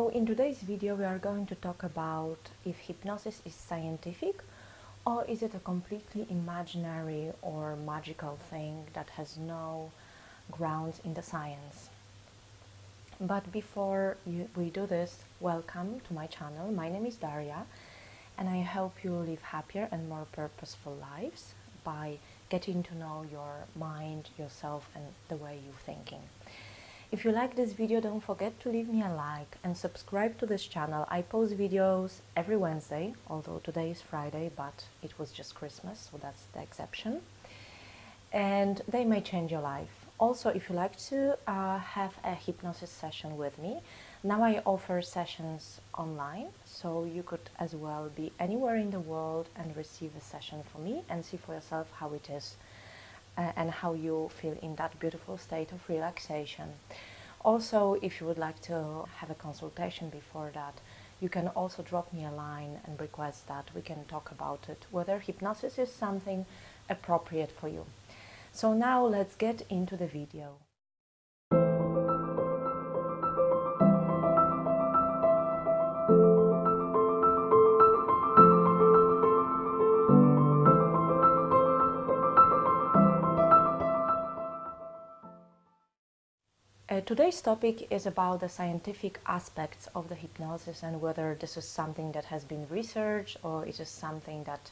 So in today's video we are going to talk about if hypnosis is scientific or is it a completely imaginary or magical thing that has no grounds in the science. But before we do this, welcome to my channel. My name is Daria and I hope you live happier and more purposeful lives by getting to know your mind, yourself and the way you're thinking. If you like this video, don't forget to leave me a like and subscribe to this channel. I post videos every Wednesday, although today is Friday, but it was just Christmas, so that's the exception. And they may change your life. Also, if you like to have a hypnosis session with me, now I offer sessions online, so you could as well be anywhere in the world and receive a session from me and see for yourself how it is and how you feel in that beautiful state of relaxation. Also, if you would like to have a consultation before that, you can also drop me a line and request that we can talk about it, whether hypnosis is something appropriate for you. So now let's get into the video. Today's topic is about the scientific aspects of the hypnosis and whether this is something that has been researched or it is something that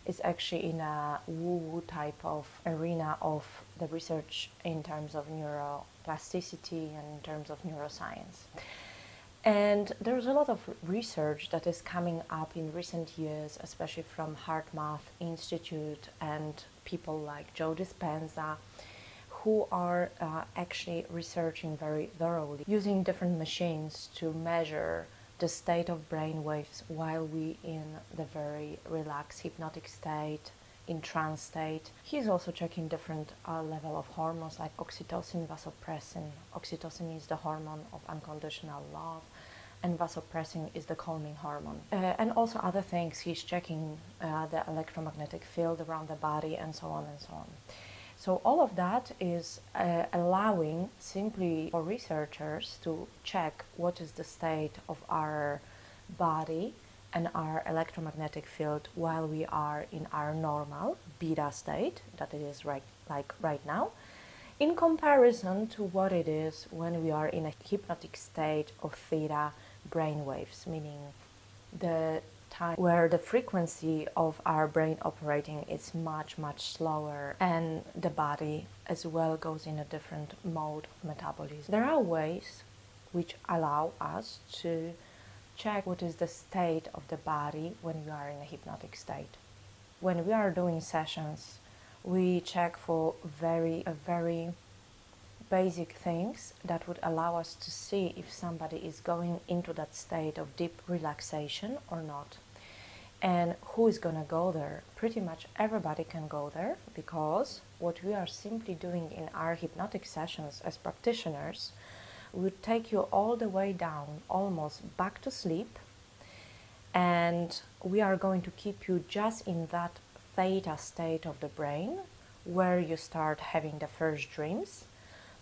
is actually in a woo-woo type of arena of the research in terms of neuroplasticity and in terms of neuroscience. And there's a lot of research that is coming up in recent years, especially from HeartMath Institute and people like Joe Dispenza, who are actually researching very thoroughly, using different machines to measure the state of brain waves while we in the very relaxed hypnotic state, in trance state. He's also checking different level of hormones like oxytocin, vasopressin. Oxytocin is the hormone of unconditional love, and vasopressin is the calming hormone. And also other things. He's checking the electromagnetic field around the body and so on and so on. So all of that is allowing simply for researchers to check what is the state of our body and our electromagnetic field while we are in our normal beta state, that it is like right now, in comparison to what it is when we are in a hypnotic state of theta brainwaves, meaning the time where the frequency of our brain operating is much slower and the body as well goes in a different mode of metabolism. There are ways which allow us to check what is the state of the body when we are in a hypnotic state. When we are doing sessions, we check for very basic things that would allow us to see if somebody is going into that state of deep relaxation or not. And who is going to go there? Pretty much everybody can go there, because what we are simply doing in our hypnotic sessions as practitioners would take you all the way down, almost back to sleep, and we are going to keep you just in that theta state of the brain where you start having the first dreams,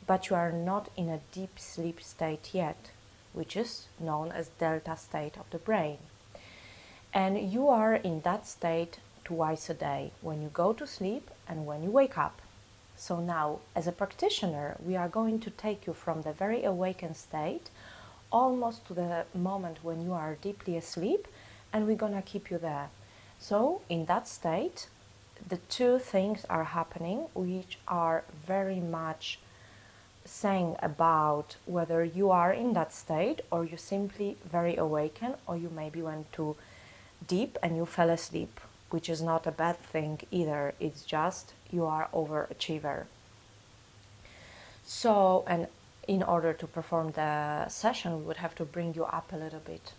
but you are not in a deep sleep state yet, which is known as delta state of the brain. And you are in that state twice a day, when you go to sleep and when you wake up. So now, as a practitioner, we are going to take you from the very awakened state almost to the moment when you are deeply asleep, and we're gonna keep you there. So in that state, the two things are happening which are very much saying about whether you are in that state or you simply very awakened, or you maybe went to deep and you fell asleep, which is not a bad thing either. It's just you are overachiever. So, and in order to perform the session, we would have to bring you up a little bit.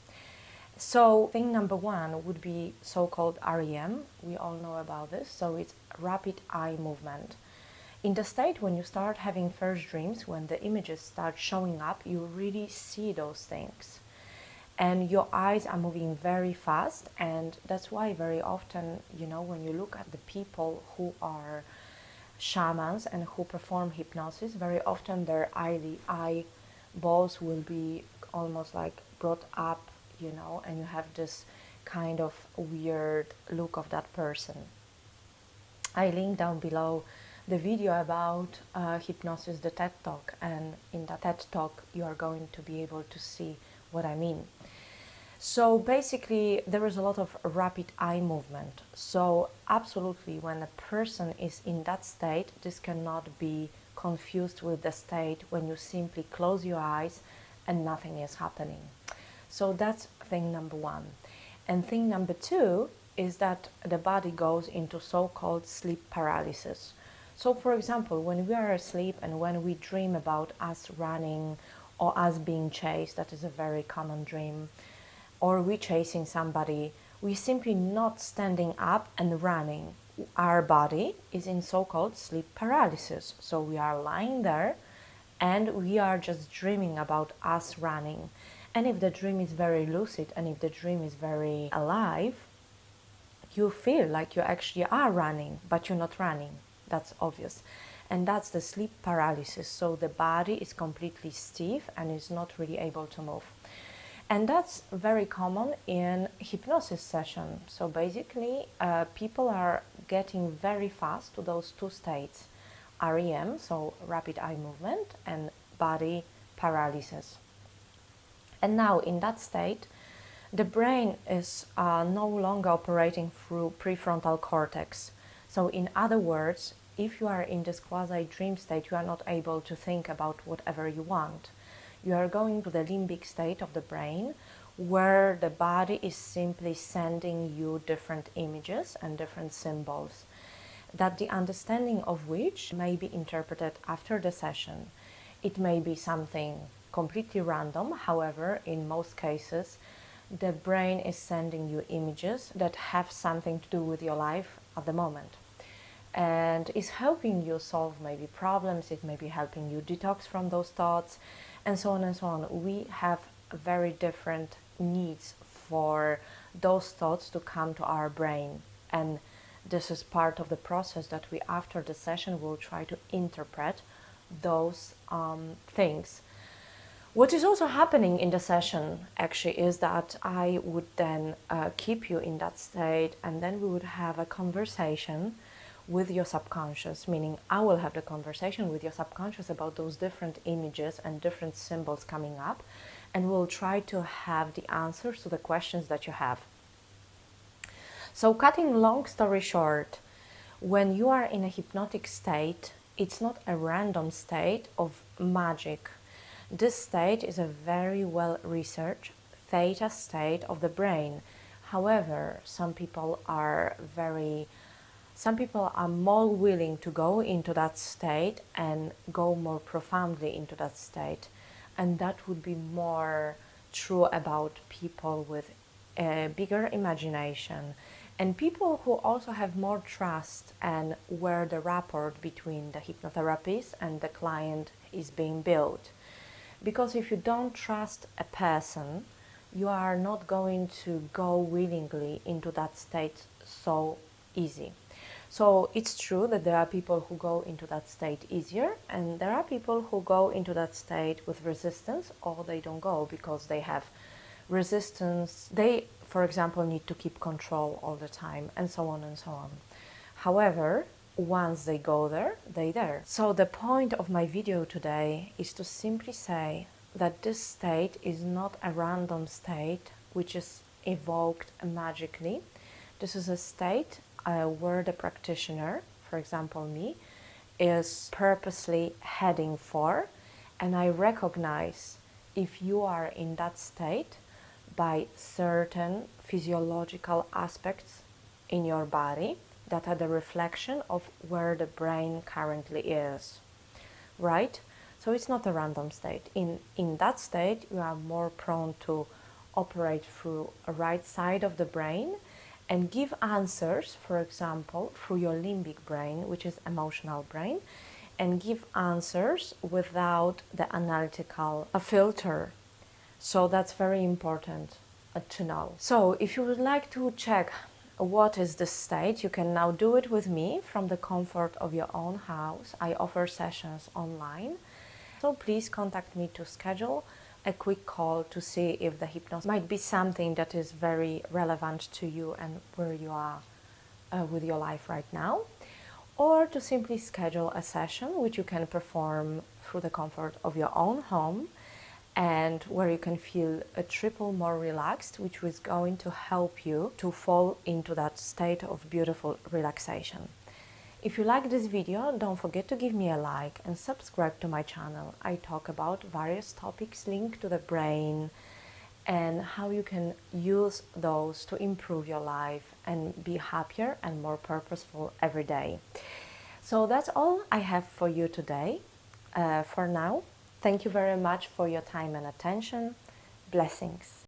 So thing number one would be so-called REM. We all know about this. So it's rapid eye movement. In the state when you start having first dreams, when the images start showing up, you really see those things. And your eyes are moving very fast, and that's why very often, you know, when you look at the people who are shamans and who perform hypnosis, very often their eyeballs will be almost like brought up, you know, and you have this kind of weird look of that person. I link down below the video about hypnosis, the TED Talk, and in that TED Talk you are going to be able to see what I mean. So basically there is a lot of rapid eye movement. So absolutely, when a person is in that state, this cannot be confused with the state when you simply close your eyes and nothing is happening. So that's thing number one. And thing number two is that the body goes into so-called sleep paralysis. So for example, when we are asleep and when we dream about us running or us being chased, that is a very common dream, or we chasing somebody, we simply not standing up and running. Our body is in so-called sleep paralysis. So we are lying there and we are just dreaming about us running. And if the dream is very lucid and if the dream is very alive, you feel like you actually are running, but you're not running. That's obvious. And that's the sleep paralysis. So the body is completely stiff and is not really able to move. And that's very common in hypnosis session. So basically, people are getting very fast to those two states, REM, so rapid eye movement, and body paralysis. And now in that state, the brain is no longer operating through prefrontal cortex. So in other words, if you are in this quasi-dream state, you are not able to think about whatever you want. You are going to the limbic state of the brain, where the body is simply sending you different images and different symbols, that the understanding of which may be interpreted after the session. It may be something completely random, however, in most cases, the brain is sending you images that have something to do with your life at the moment, and is helping you solve maybe problems. It may be helping you detox from those thoughts, and so on and so on. We have very different needs for those thoughts to come to our brain, and this is part of the process that we, after the session, will try to interpret those things. What is also happening in the session actually is that I would then keep you in that state, and then we would have a conversation with your subconscious, meaning I will have the conversation with your subconscious about those different images and different symbols coming up, and we'll try to have the answers to the questions that you have. So cutting long story short, when you are in a hypnotic state, it's not a random state of magic. This state is a very well researched theta state of the brain. However, some people are more willing to go into that state and go more profoundly into that state. And that would be more true about people with a bigger imagination and people who also have more trust, and where the rapport between the hypnotherapist and the client is being built. Because if you don't trust a person, you are not going to go willingly into that state so easy. So it's true that there are people who go into that state easier, and there are people who go into that state with resistance, or they don't go because they have resistance. They, for example, need to keep control all the time, and so on and so on. However, once they go there, they're there. So the point of my video today is to simply say that this state is not a random state which is evoked magically. This is a state where the practitioner, for example me, is purposely heading for, and I recognize if you are in that state by certain physiological aspects in your body that are the reflection of where the brain currently is, right? So it's not a random state. In that state, you are more prone to operate through a right side of the brain and give answers, for example, through your limbic brain, which is emotional brain, and give answers without the analytical filter. So that's very important to know. So if you would like to check what is this state, you can now do it with me from the comfort of your own house. I offer sessions online, so please contact me to schedule a quick call to see if the hypnosis might be something that is very relevant to you and where you are with your life right now, or to simply schedule a session which you can perform through the comfort of your own home and where you can feel a triple more relaxed, which is going to help you to fall into that state of beautiful relaxation. If you like this video, don't forget to give me a like and subscribe to my channel. I talk about various topics linked to the brain and how you can use those to improve your life and be happier and more purposeful every day. So that's all I have for you today. For now, thank you very much for your time and attention. Blessings.